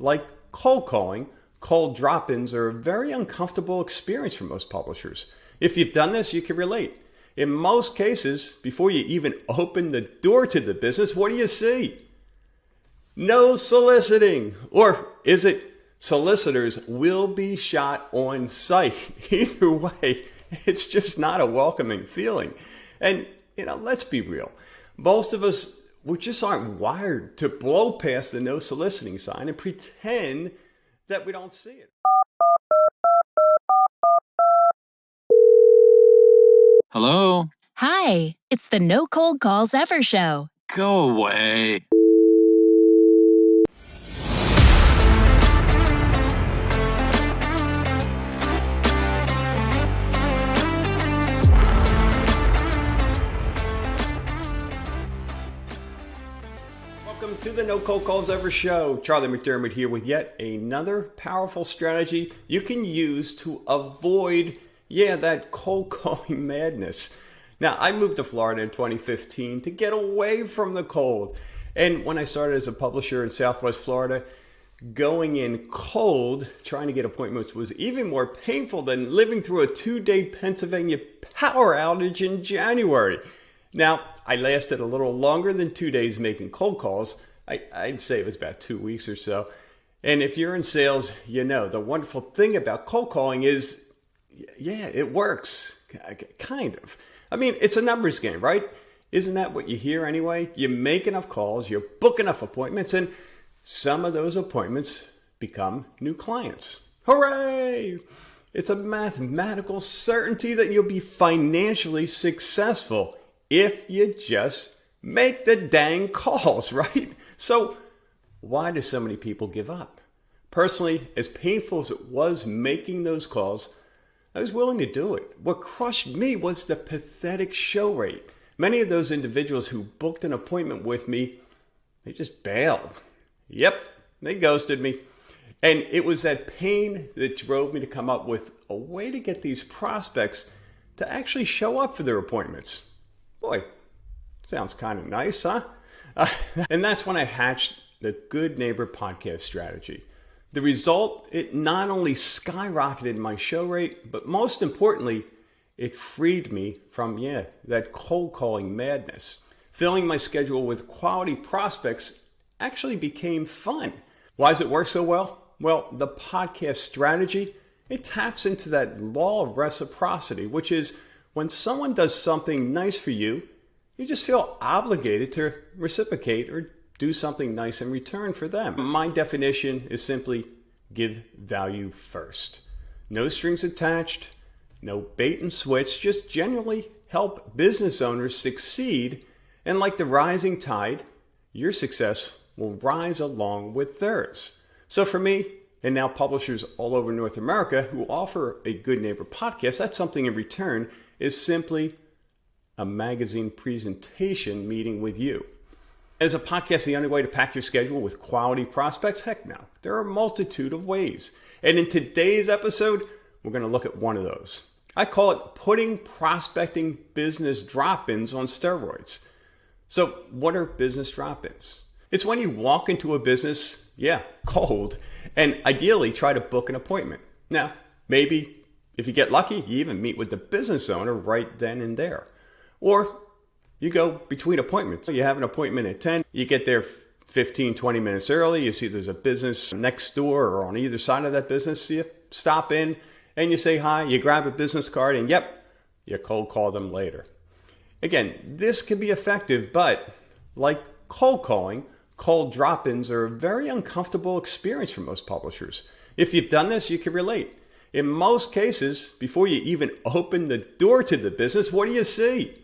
Like cold calling, cold drop-ins are a very uncomfortable experience for most publishers. If you've done this, you can relate. In most cases, before you even open the door to the business, what do you see? No soliciting. Or is it solicitors will be shot on sight? Either way, it's just not a welcoming feeling. And, let's be real. Most of us, we just aren't wired to blow past the no soliciting sign and pretend that we don't see it. Hello? Hi, it's the No Cold Calls Ever show. Go away. Welcome to the No Cold Calls Ever show. Charlie McDermott here with yet another powerful strategy you can use to avoid, that cold calling madness. Now, I moved to Florida in 2015 to get away from the cold. And when I started as a publisher in Southwest Florida, going in cold, trying to get appointments was even more painful than living through a 2-day Pennsylvania power outage in January. Now, I lasted a little longer than 2 days making cold calls. I'd say it was about 2 weeks or so. And if you're in sales, the wonderful thing about cold calling is, it works. Kind of. I mean, it's a numbers game, right? Isn't that what you hear anyway? You make enough calls, you book enough appointments, and some of those appointments become new clients. Hooray! It's a mathematical certainty that you'll be financially successful if you just make the dang calls, right? So why do so many people give up? Personally, as painful as it was making those calls, I was willing to do it. What crushed me was the pathetic show rate. Many of those individuals who booked an appointment with me, they just bailed. Yep, they ghosted me. And it was that pain that drove me to come up with a way to get these prospects to actually show up for their appointments. Boy, sounds kind of nice, huh? And that's when I hatched the Good Neighbor podcast strategy. The result, it not only skyrocketed my show rate, but most importantly, it freed me from, that cold calling madness. Filling my schedule with quality prospects actually became fun. Why does it work so well? Well, the podcast strategy, it taps into that law of reciprocity, which is when someone does something nice for you, you just feel obligated to reciprocate or do something nice in return for them. My definition is simply give value first. No strings attached, no bait and switch, just genuinely help business owners succeed. And like the rising tide, your success will rise along with theirs. So for me, and now publishers all over North America who offer a Good Neighbor podcast, that's something in return is simply a magazine presentation meeting with you. Is a podcast the only way to pack your schedule with quality prospects? Heck no. There are a multitude of ways. And in today's episode, we're going to look at one of those. I call it putting prospecting business drop-ins on steroids. So what are business drop-ins? It's when you walk into a business, cold, and ideally try to book an appointment. Now, maybe if you get lucky, you even meet with the business owner right then and there. Or you go between appointments. You have an appointment at 10, you get there 15, 20 minutes early, you see there's a business next door or on either side of that business, so you stop in and you say hi, you grab a business card, and you cold call them later. Again, this can be effective, but like cold calling, cold drop-ins are a very uncomfortable experience for most publishers. If you've done this, you can relate. In most cases, before you even open the door to the business, what do you see?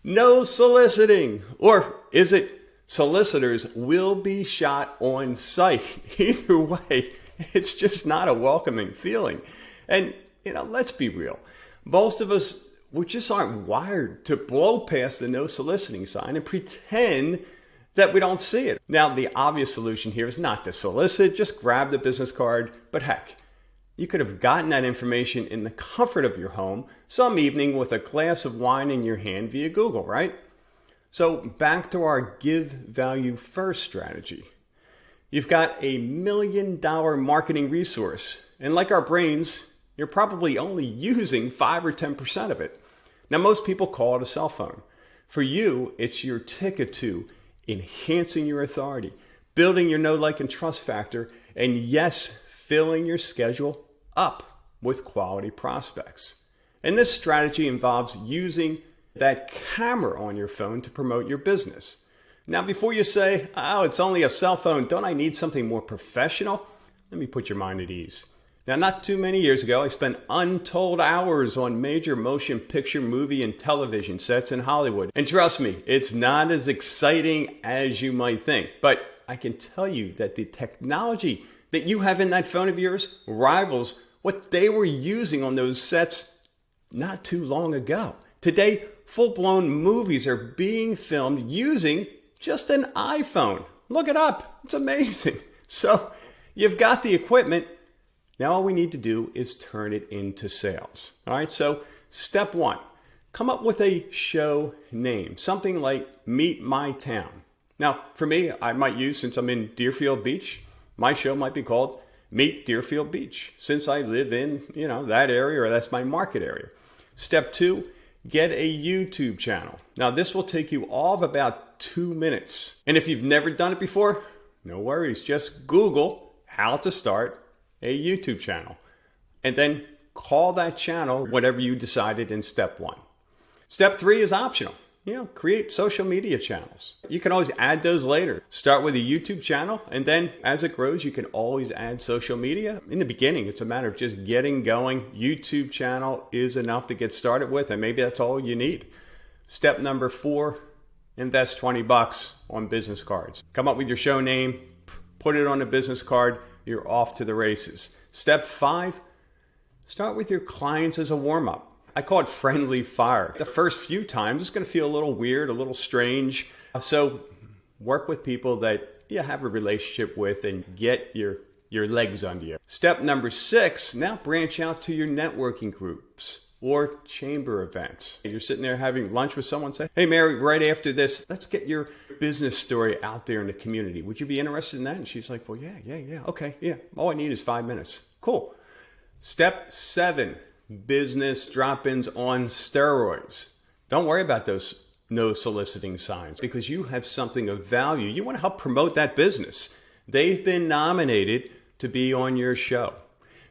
No soliciting. Or is it solicitors will be shot on sight? Either way, it's just not a welcoming feeling. And, let's be real. Most of us, we just aren't wired to blow past the no soliciting sign and pretend that we don't see it. Now, the obvious solution here is not to solicit, just grab the business card. But heck, you could have gotten that information in the comfort of your home some evening with a glass of wine in your hand via Google, right? So back to our give value first strategy. You've got $1 million marketing resource. And like our brains, you're probably only using 5 or 10% of it. Now, most people call it a cell phone. For you, it's your ticket to enhancing your authority, building your know, like, and trust factor, and yes, filling your schedule up with quality prospects. And this strategy involves using that camera on your phone to promote your business. Now, before you say, oh, it's only a cell phone, don't I need something more professional? Let me put your mind at ease. Now, not too many years ago, I spent untold hours on major motion picture, movie, and television sets in Hollywood. And trust me, it's not as exciting as you might think. But I can tell you that the technology that you have in that phone of yours rivals what they were using on those sets not too long ago. Today, full-blown movies are being filmed using just an iPhone. Look it up. It's amazing. So you've got the equipment. Now all we need to do is turn it into sales. All right, so step 1, come up with a show name, something like Meet My Town. Now, for me, I might use, since I'm in Deerfield Beach, my show might be called Meet Deerfield Beach, since I live in, that area, or that's my market area. Step 2, get a YouTube channel. Now, this will take you all of about 2 minutes. And if you've never done it before, no worries. Just Google how to start a YouTube channel, and then call that channel whatever you decided in step 1. Step 3 is optional. Create social media channels. You can always add those later. Start with a YouTube channel, and then as it grows, you can always add social media. In the beginning, it's a matter of just getting going. YouTube channel is enough to get started with, and maybe that's all you need. Step number 4, invest $20 on business cards. Come up with your show name, put it on a business card, you're off to the races. Step 5, start with your clients as a warm-up. I call it friendly fire. The first few times, it's going to feel a little weird, a little strange. So work with people that you have a relationship with and get your legs under you. Step number 6, now branch out to your networking groups or chamber events. You're sitting there having lunch with someone, say, hey, Mary, right after this, let's get your business story out there in the community. Would you be interested in that? And she's like, well, yeah. Okay, yeah. All I need is 5 minutes. Cool. Step 7, business drop-ins on steroids. Don't worry about those no soliciting signs, because you have something of value. You want to help promote that business. They've been nominated to be on your show.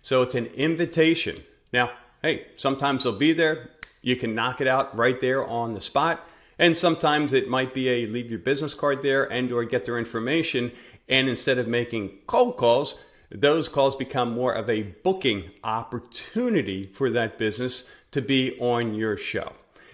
So it's an invitation. Now, hey, sometimes they'll be there. You can knock it out right there on the spot. And sometimes it might be a leave your business card there and or get their information. And instead of making cold calls, those calls become more of a booking opportunity for that business to be on your show.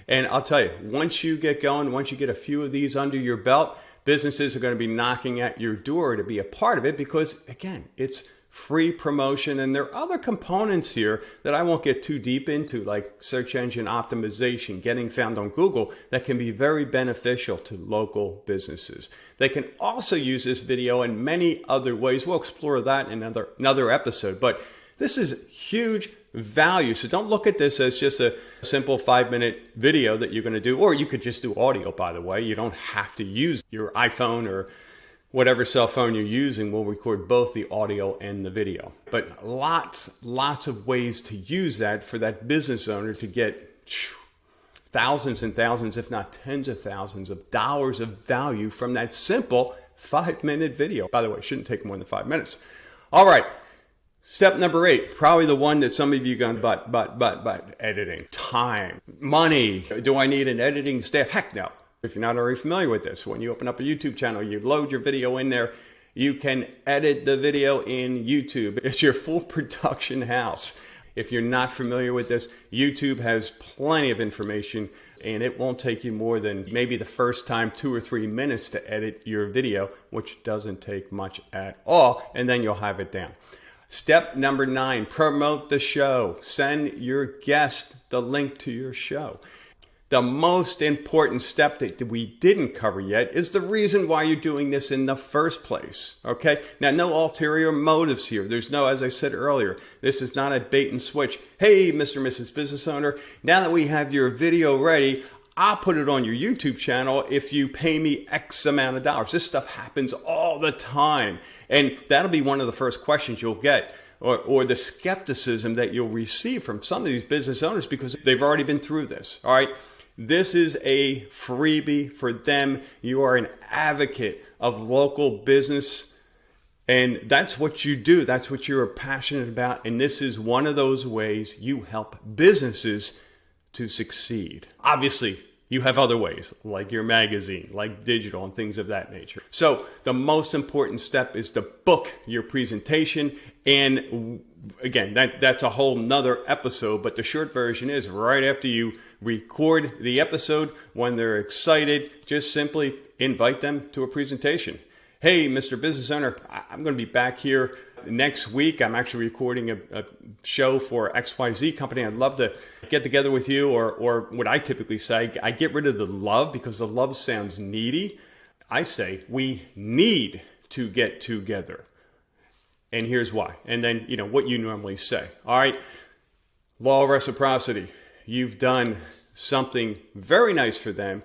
And I'll tell you, once you get going, once you get a few of these under your belt, businesses are going to be knocking at your door to be a part of it because, again, it's free promotion. And there are other components here that I won't get too deep into, like search engine optimization, getting found on Google, that can be very beneficial to local businesses. They can also use this video in many other ways. We'll explore that in another episode, but this is huge value. So don't look at this as just a simple 5-minute video that you're going to do, or you could just do audio, by the way. You don't have to use your iPhone or whatever cell phone you're using. Will record both the audio and the video. But lots of ways to use that for that business owner to get thousands and thousands, if not tens of thousands of dollars of value from that simple 5-minute video. By the way, it shouldn't take more than 5 minutes. All right. Step number 8, probably the one that some of you are going, but editing, time, money. Do I need an editing staff? Heck no. If you're not already familiar with this, when you open up a YouTube channel, you load your video in there, you can edit the video in YouTube. It's your full production house. If you're not familiar with this, YouTube has plenty of information, and it won't take you more than maybe the first time 2 or 3 minutes to edit your video, which doesn't take much at all, and then you'll have it down. Step number 9, promote the show. Send your guest the link to your show. The most important step that we didn't cover yet is the reason why you're doing this in the first place. Okay? Now, no ulterior motives here. There's no, as I said earlier, this is not a bait and switch. Hey, Mr. and Mrs. Business Owner, now that we have your video ready, I'll put it on your YouTube channel if you pay me X amount of dollars. This stuff happens all the time. And that'll be one of the first questions you'll get, or the skepticism that you'll receive from some of these business owners because they've already been through this. All right. This is a freebie for them. You are an advocate of local business, and that's what you do. That's what you're passionate about. And this is one of those ways you help businesses to succeed. Obviously, you have other ways, like your magazine, like digital and things of that nature. So the most important step is to book your presentation. And again, that's a whole nother episode, but the short version is right after you record the episode, when they're excited, just simply invite them to a presentation. Hey, Mr. Business Owner, I'm going to be back here next week. I'm actually recording a show for XYZ company. I'd love to get together with you, or what I typically say, I get rid of the love because the love sounds needy. I say we need to get together. And here's why. And then, what you normally say. All right. Law of reciprocity. You've done something very nice for them,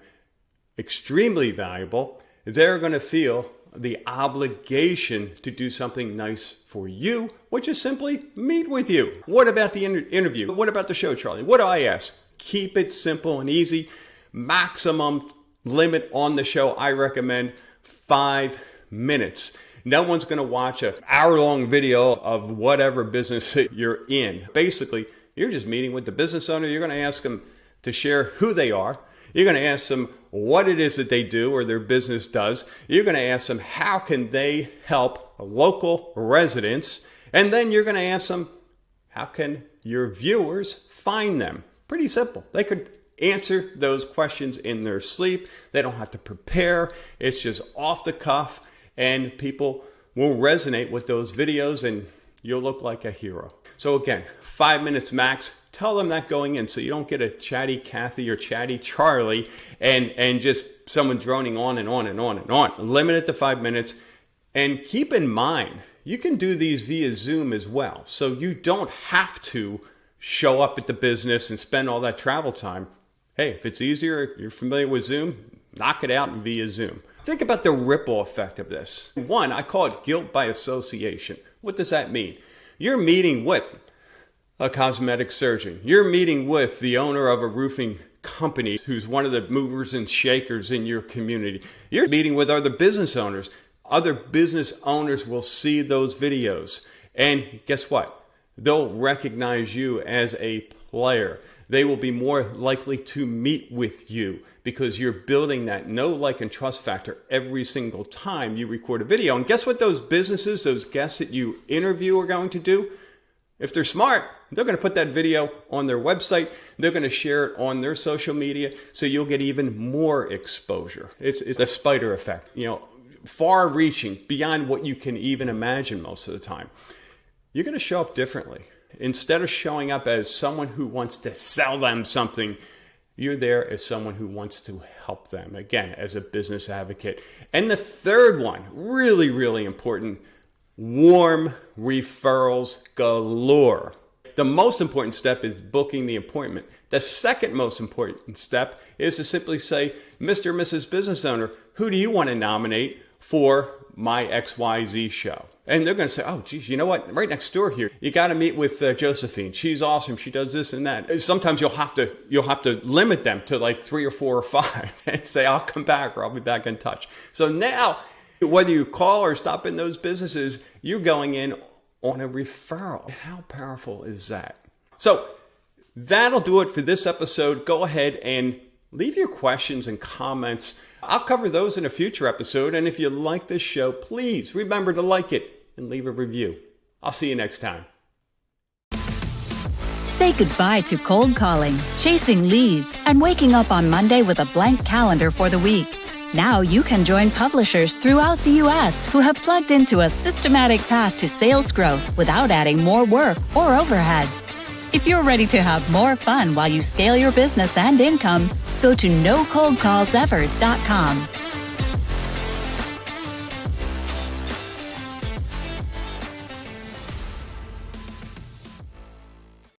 extremely valuable. They're going to feel the obligation to do something nice for you, which is simply meet with you. What about the interview? What about the show, Charlie? What do I ask? Keep it simple and easy. Maximum limit on the show, I recommend 5 minutes. No one's going to watch an hour-long video of whatever business that you're in. Basically, you're just meeting with the business owner. You're going to ask them to share who they are. You're going to ask them what it is that they do or their business does. You're going to ask them how can they help local residents. And then you're going to ask them how can your viewers find them. Pretty simple. They could answer those questions in their sleep. They don't have to prepare. It's just off the cuff. And people will resonate with those videos and you'll look like a hero. So again, 5 minutes max. Tell them that going in so you don't get a chatty Kathy or chatty Charlie and just someone droning on and on and on and on. Limit it to 5 minutes. And keep in mind, you can do these via Zoom as well. So you don't have to show up at the business and spend all that travel time. Hey, if it's easier, you're familiar with Zoom, knock it out via Zoom. Think about the ripple effect of this. One, I call it guilt by association. What does that mean? You're meeting with a cosmetic surgeon. You're meeting with the owner of a roofing company who's one of the movers and shakers in your community. You're meeting with other business owners. Other business owners will see those videos. And guess what? They'll recognize you as a player. They will be more likely to meet with you because you're building that know, like, and trust factor every single time you record a video. And guess what those businesses, those guests that you interview are going to do? If they're smart, they're going to put that video on their website. They're going to share it on their social media so you'll get even more exposure. It's the spider effect, far reaching beyond what you can even imagine most of the time. You're going to show up differently. Instead of showing up as someone who wants to sell them something, you're there as someone who wants to help them, again, as a business advocate. And the third one, really, really important, warm referrals galore. The most important step is booking the appointment. The second most important step is to simply say, Mr. or Mrs. Business Owner, who do you want to nominate for my XYZ show? And they're going to say, oh, geez, you know what? Right next door here, you got to meet with Josephine. She's awesome. She does this and that. Sometimes you'll have to limit them to like 3 or 4 or 5 and say, I'll come back or I'll be back in touch. So now, whether you call or stop in those businesses, you're going in on a referral. How powerful is that? So that'll do it for this episode. Go ahead and leave your questions and comments. I'll cover those in a future episode. And if you like this show, please remember to like it and leave a review. I'll see you next time. Say goodbye to cold calling, chasing leads, and waking up on Monday with a blank calendar for the week. Now you can join publishers throughout the U.S. who have plugged into a systematic path to sales growth without adding more work or overhead. If you're ready to have more fun while you scale your business and income, go to nocoldcallsever.com.